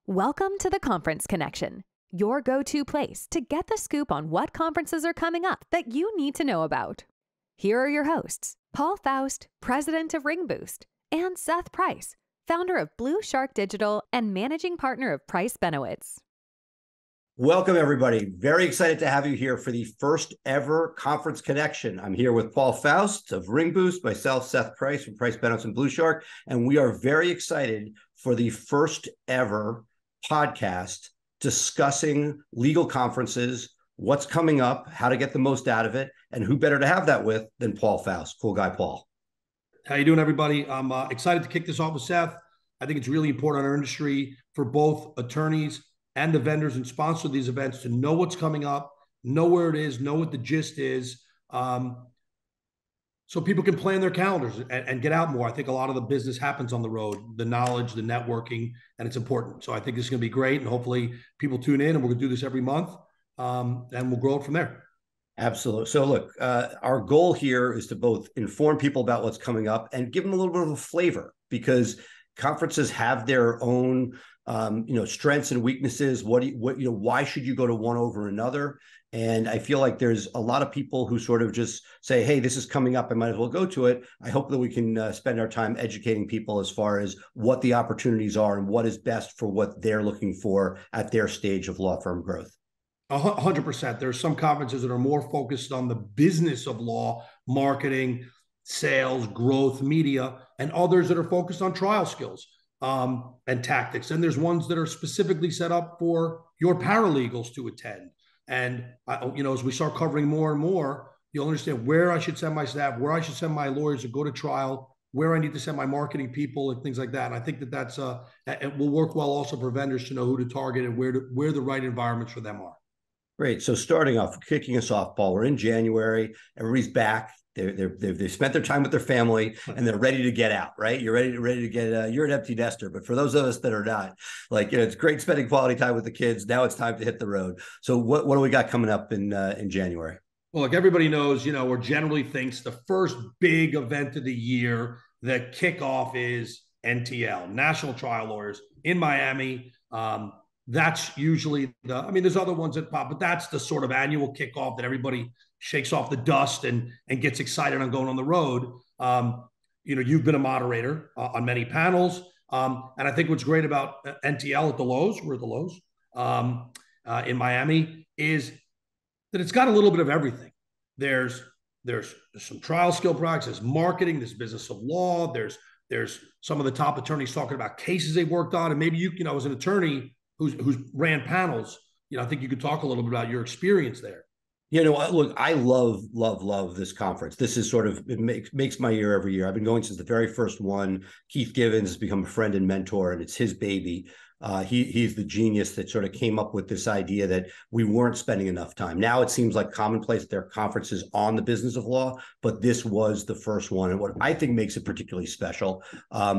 Welcome to the Conference Connection, your go-to place to get the scoop on what conferences are coming up that you need to know about. Here are your hosts, Paul Faust, president of Ring Boost, and Seth Price, founder of Blue Shark Digital and managing partner of Price Benowitz. Welcome, everybody. Very excited to have you here for the first ever Conference Connection. I'm here with Paul Faust of Ring Boost, myself, Seth Price from Price Benowitz and Blue Shark, and we are very excited for the first ever podcast discussing legal conferences, what's coming up, how to get the most out of it, and who better to have that with than Paul Faust. Cool guy, Paul. How you doing, everybody? I'm excited to kick this off with Seth. I think it's really important in our industry for both attorneys and the vendors and sponsors of these events to know what's coming up, know where it is, know what the gist is, so people can plan their calendars and get out more. I think a lot of the business happens on the road, the knowledge, the networking, and it's important. So I think this is going to be great, and hopefully people tune in, and we're going to do this every month, and we'll grow it from there. Absolutely. So look, our goal here is to both inform people about what's coming up and give them a little bit of a flavor, because conferences have their own strengths and weaknesses. Why should you go to one over another? And I feel like there's a lot of people who sort of just say, hey, this is coming up, I might as well go to it. I hope that we can spend our time educating people as far as what the opportunities are and what is best for what they're looking for at their stage of law firm growth. 100%. There's some conferences that are more focused on the business of law, marketing, sales, growth, media, and others that are focused on trial skills and tactics. And there's ones that are specifically set up for your paralegals to attend. And, as we start covering more and more, you'll understand where I should send my staff, where I should send my lawyers to go to trial, where I need to send my marketing people and things like that. And I think that's it will work well also for vendors to know who to target and where the right environments for them are. Great. So starting off, kicking us off, Paul, we're in January. Everybody's back. They've spent their time with their family and they're ready to get out, right? You're ready to get, you're an empty nester, but for those of us that are not, it's great spending quality time with the kids. Now it's time to hit the road. So what do we got coming up in January? Well, like everybody knows, or generally thinks the first big event of the year, the kickoff is NTL, National Trial Lawyers in Miami. That's usually there's other ones that pop, but that's the sort of annual kickoff that everybody shakes off the dust and gets excited on going on the road. You've been a moderator on many panels. And I think what's great about NTL at the Lowe's, we're at the Lowe's in Miami, is that it's got a little bit of everything. There's some trial skill products, there's marketing, there's business of law, there's some of the top attorneys talking about cases they've worked on. And maybe you as an attorney who's ran panels, I think you could talk a little bit about your experience there. Look, I love this conference. This is it makes my year every year. I've been going since the very first one. Keith Givens has become a friend and mentor, and it's his baby. He's the genius that sort of came up with this idea that we weren't spending enough time. Now it seems like commonplace that there are conferences on the business of law, but this was the first one. And what I think makes it particularly special,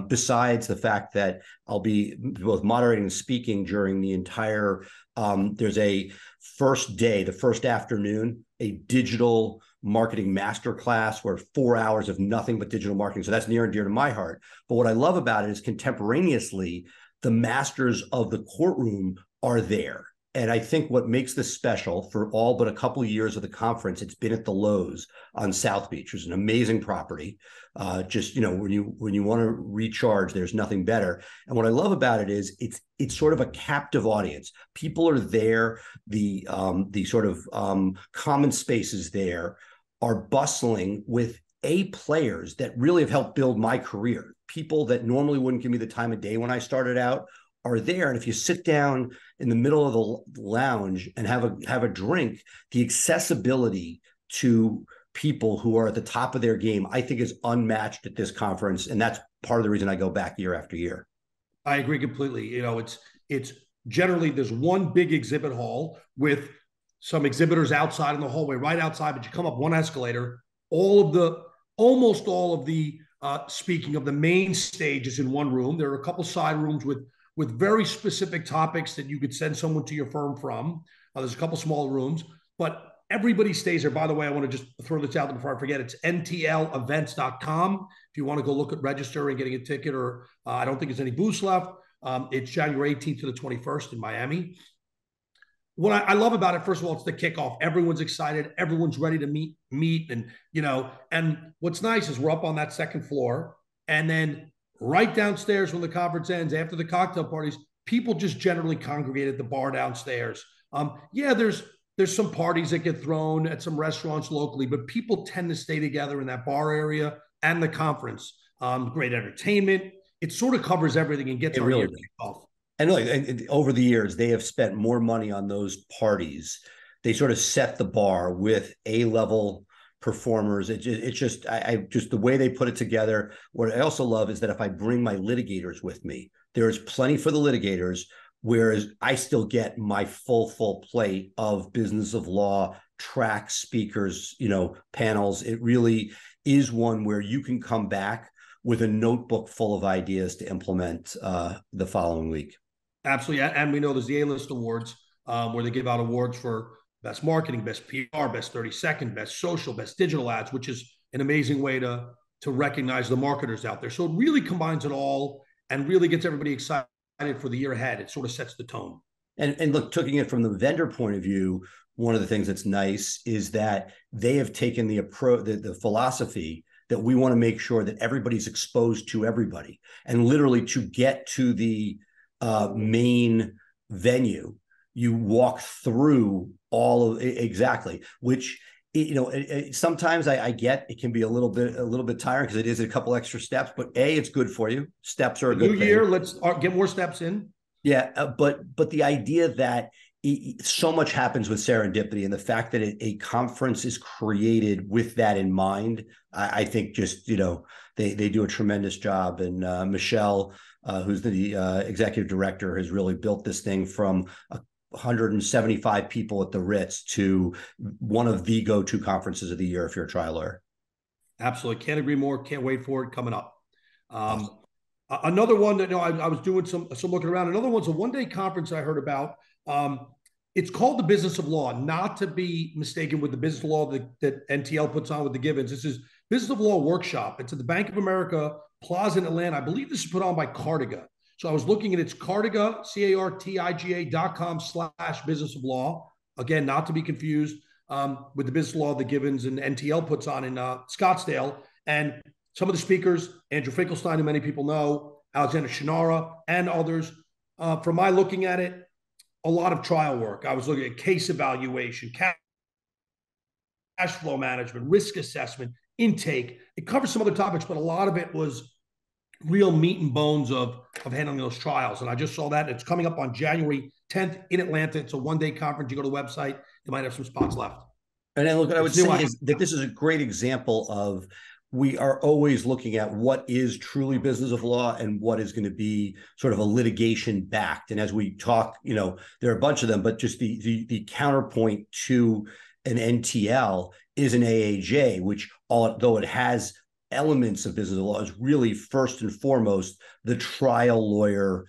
besides the fact that I'll be both moderating and speaking during the entire, there's a first day, the first afternoon, a digital marketing masterclass where 4 hours of nothing but digital marketing. So that's near and dear to my heart. But what I love about it is contemporaneously, the masters of the courtroom are there. And I think what makes this special for all but a couple of years of the conference, it's been at the Lowe's on South Beach, which is an amazing property. When you want to recharge, there's nothing better. And what I love about it is it's sort of a captive audience. People are there. The sort of common spaces there are bustling with A players that really have helped build my career. People that normally wouldn't give me the time of day when I started out are there. And if you sit down in the middle of the lounge and have a drink, the accessibility to people who are at the top of their game, I think, is unmatched at this conference. And that's part of the reason I go back year after year. I agree completely. It's generally there's one big exhibit hall with some exhibitors outside in the hallway, right outside, but you come up one escalator, almost all of the speaking of the main stage is in one room. There are a couple side rooms with very specific topics that you could send someone to your firm from. There's a couple small rooms, but everybody stays there. By the way, I want to just throw this out there before I forget. It's ntlevents.com. If you want to go look at registering, getting a ticket, or I don't think there's any booths left. It's January 18th to the 21st in Miami. What I love about it, first of all, it's the kickoff. Everyone's excited. Everyone's ready to meet. And what's nice is we're up on that second floor. And then right downstairs when the conference ends, after the cocktail parties, people just generally congregate at the bar downstairs. There's some parties that get thrown at some restaurants locally, but people tend to stay together in that bar area and the conference. Great entertainment. It sort of covers everything and gets our year kicked off. And over the years, they have spent more money on those parties. They sort of set the bar with A-level performers. It's just the way they put it together. What I also love is that if I bring my litigators with me, there is plenty for the litigators, whereas I still get my full plate of business of law, tracks, speakers, panels. It really is one where you can come back with a notebook full of ideas to implement the following week. Absolutely. And we know there's the A-list awards where they give out awards for best marketing, best PR, best 30-second, best social, best digital ads, which is an amazing way to recognize the marketers out there. So it really combines it all and really gets everybody excited for the year ahead. It sort of sets the tone. And look, taking it from the vendor point of view, one of the things that's nice is that they have taken the approach, the philosophy that we want to make sure that everybody's exposed to everybody. And literally to get to the main venue, you walk through all of exactly, which sometimes I get it can be a little bit tiring because it is a couple extra steps, but it's good for you. Steps are a good thing. Year, let's get more steps in. Yeah, but the idea that so much happens with serendipity, and the fact that a conference is created with that in mind, I think just they do a tremendous job. And Michelle, who's the executive director, has really built this thing from 175 people at the Ritz to one of the go-to conferences of the year if you're a trial lawyer. Absolutely. Can't agree more. Can't wait for it coming up. Another one that I was doing some looking around. Another one's a one-day conference I heard about. It's called the Business of Law, not to be mistaken with the Business of Law that NTL puts on with the Givens. This is Business of Law Workshop. It's at the Bank of America Plaza in Atlanta. I believe this is put on by Cartiga. So I was looking at it's Cartiga, CARTIGA.com/business of law. Again, not to be confused with the Business of Law that Givens and NTL puts on in Scottsdale. And some of the speakers, Andrew Finkelstein, who many people know, Alexander Shinara, and others. From my looking at it, a lot of trial work. I was looking at case evaluation, cash flow management, risk assessment, intake. It covers some other topics, but a lot of it was real meat and bones of handling those trials. And I just saw that. It's coming up on January 10th in Atlanta. It's a one-day conference. You go to the website, they might have some spots left. And then look, what I would say is that this is a great example of we are always looking at what is truly business of law and what is going to be sort of a litigation backed. And as we talk, there are a bunch of them, but just the counterpoint to an NTL is an AAJ, which although it has elements of business of law, is really first and foremost the trial lawyer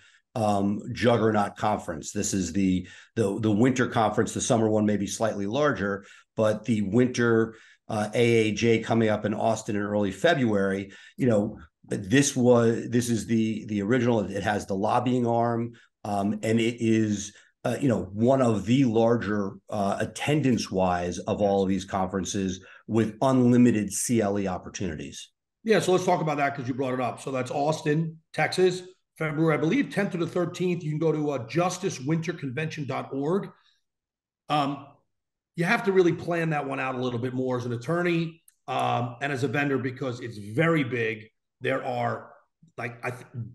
juggernaut conference. This is the winter conference. The summer one may be slightly larger, but the winter AAJ coming up in Austin in early February, this is the original. It has the lobbying arm, and it is one of the larger attendance wise of all of these conferences with unlimited CLE opportunities. Yeah, so let's talk about that because you brought it up. So that's Austin, Texas, February, I believe, 10th to the 13th. You can go to justicewinterconvention.org. You have to really plan that one out a little bit more as an attorney and as a vendor because it's very big. There are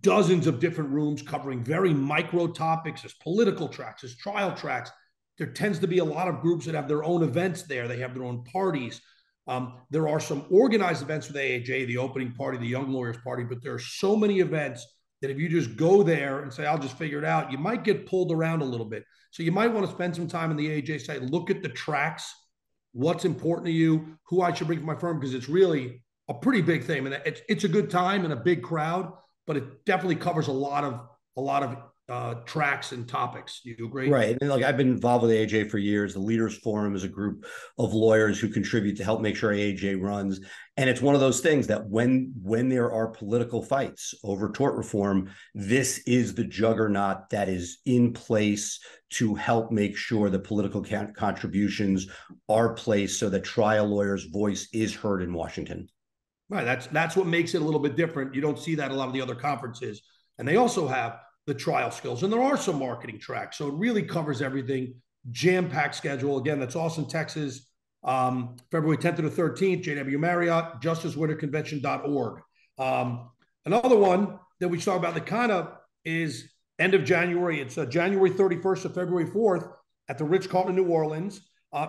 dozens of different rooms covering very micro topics. There's political tracks, there's trial tracks. There tends to be a lot of groups that have their own events there. They have their own parties. There are some organized events with AAJ, the opening party, the Young Lawyers Party, but there are so many events that if you just go there and say, I'll just figure it out, you might get pulled around a little bit. So you might want to spend some time on the AAJ site, look at the tracks, what's important to you, who I should bring to my firm, because it's really a pretty big thing. And it's a good time and a big crowd, but it definitely covers a lot of tracks and topics. Do you agree? Right. And like I've been involved with AAJ for years. The Leaders Forum is a group of lawyers who contribute to help make sure AAJ runs. And it's one of those things that when there are political fights over tort reform, this is the juggernaut that is in place to help make sure the political contributions are placed so that trial lawyers' voice is heard in Washington. Right. That's what makes it a little bit different. You don't see that at a lot of the other conferences. And they also have the trial skills, and there are some marketing tracks. So it really covers everything. Jam-packed schedule. Again, that's Austin, Texas, February 10th to the 13th, JW Marriott, justicewinterconvention.org. Another one that we talk about that kind of is end of January. It's January 31st to February 4th at the Ritz-Carlton in New Orleans,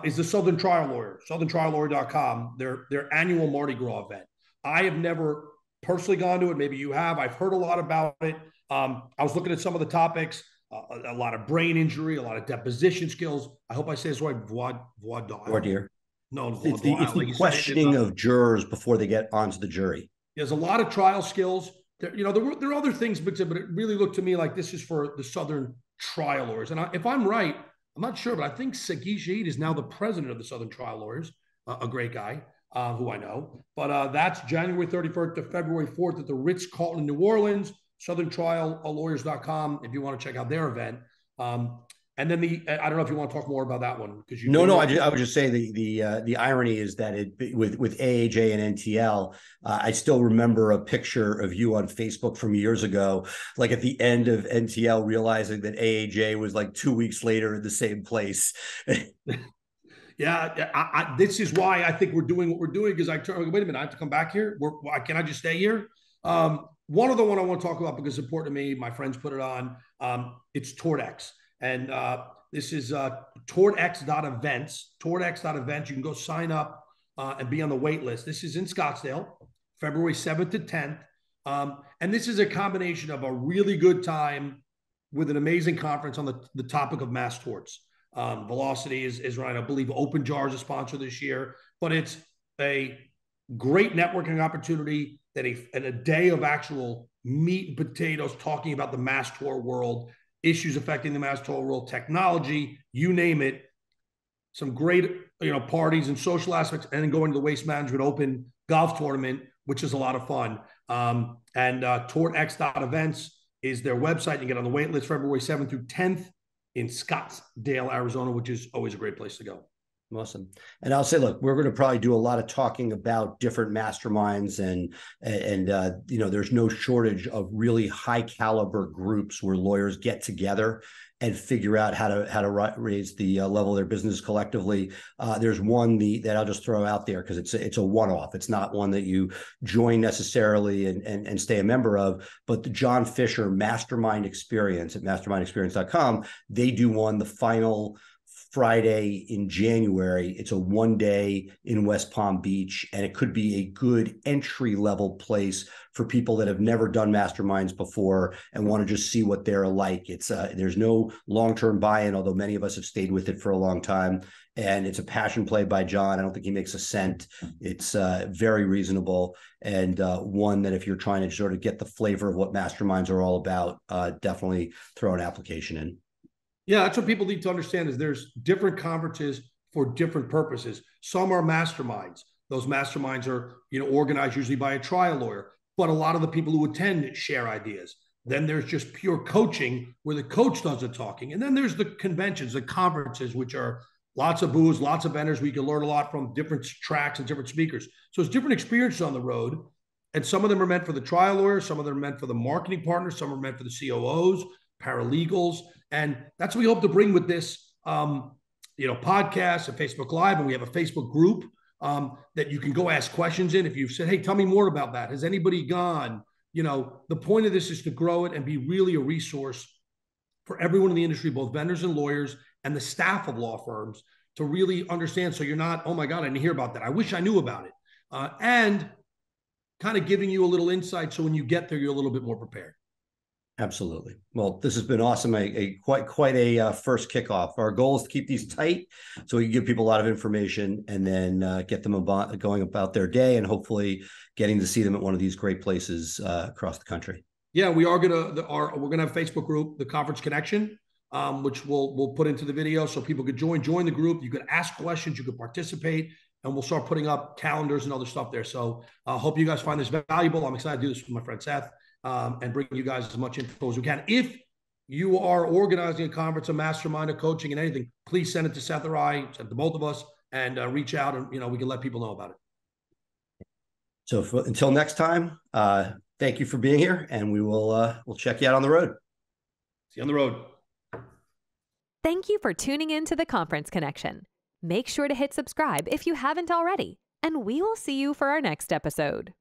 is the Southern Trial Lawyer, southerntriallawyer.com, their annual Mardi Gras event. I have never personally gone to it. Maybe you have. I've heard a lot about it. I was looking at some of the topics, a lot of brain injury, a lot of deposition skills. I hope I say this right. Voir dire. No, it's the questioning of jurors before they get onto the jury. There's a lot of trial skills. There are other things, but it really looked to me like this is for the Southern trial lawyers. And if I'm right, I'm not sure, but I think Sagi Shahid is now the president of the Southern Trial Lawyers, a great guy who I know. But that's January 31st to February 4th at the Ritz-Carlton in New Orleans, southerntriallawyers.com if you want to check out their event. And then I don't know if you want to talk more about that one because you. No. I would just say the irony is that with AAJ and NTL, I still remember a picture of you on Facebook from years ago, like at the end of NTL, realizing that AAJ was like 2 weeks later in the same place. Yeah, this is why I think we're doing what we're doing because wait a minute, I have to come back here. Can I just stay here? One other one I want to talk about because it's important to me. My friends put it on. It's TortX. And this is tortx.events. Tortx.events. You can go sign up and be on the wait list. This is in Scottsdale, February 7th to 10th. And this is a combination of a really good time with an amazing conference on the topic of mass torts. Velocity is right. I believe Open Jar is a sponsor this year. But it's a great networking opportunity and a day of actual meat and potatoes talking about the mass tort world, issues affecting the mass tort world, technology, you name it. Some great, parties and social aspects, and then going to the Waste Management Open golf tournament, which is a lot of fun. And tortx.events is their website. You get on the wait list February 7th through 10th in Scottsdale, Arizona, which is always a great place to go. Awesome. And I'll say, look, we're going to probably do a lot of talking about different masterminds and there's no shortage of really high caliber groups where lawyers get together and figure out how to raise the level of their business collectively. There's one that I'll just throw out there because it's a one-off. It's not one that you join necessarily and stay a member of, but the John Fisher Mastermind Experience at mastermindexperience.com, they do one, the final Friday in January. It's a 1 day in West Palm Beach, and it could be a good entry level place for people that have never done masterminds before and want to just see what they're like. It's there's no long-term buy-in, although many of us have stayed with it for a long time. And it's a passion play by John. I don't think he makes a cent. It's very reasonable, and one that if you're trying to sort of get the flavor of what masterminds are all about, definitely throw an application in. Yeah, that's what people need to understand is there's different conferences for different purposes. Some are masterminds. Those masterminds are, organized usually by a trial lawyer, but a lot of the people who attend share ideas. Then there's just pure coaching where the coach does the talking. And then there's the conventions, the conferences, which are lots of booths, lots of vendors. We can learn a lot from different tracks and different speakers. So it's different experiences on the road. And some of them are meant for the trial lawyers. Some of them are meant for the marketing partners. Some are meant for the COOs, paralegals. And that's what we hope to bring with this, podcast and Facebook Live. And we have a Facebook group that you can go ask questions in. If you've said, hey, tell me more about that. Has anybody gone? The point of this is to grow it and be really a resource for everyone in the industry, both vendors and lawyers and the staff of law firms to really understand. So you're not, oh my God, I didn't hear about that. I wish I knew about it. And kind of giving you a little insight. So when you get there, you're a little bit more prepared. Absolutely. Well, this has been awesome. Quite a first kickoff. Our goal is to keep these tight so we can give people a lot of information and then get them going about their day and hopefully getting to see them at one of these great places across the country. Yeah, we are we're gonna have a Facebook group, the Conference Connection, which we'll put into the video so people could join the group. You could ask questions, you could participate, and we'll start putting up calendars and other stuff there. So I hope you guys find this valuable. I'm excited to do this with my friend Seth, and bring you guys as much info as we can. If you are organizing a conference, a mastermind, a coaching, and anything, please send it to Seth or I, send it to both of us, and reach out, and we can let people know about it. So until next time, thank you for being here, and we'll check you out on the road. See you on the road. Thank you for tuning in to the Conference Connection. Make sure to hit subscribe if you haven't already, and we will see you for our next episode.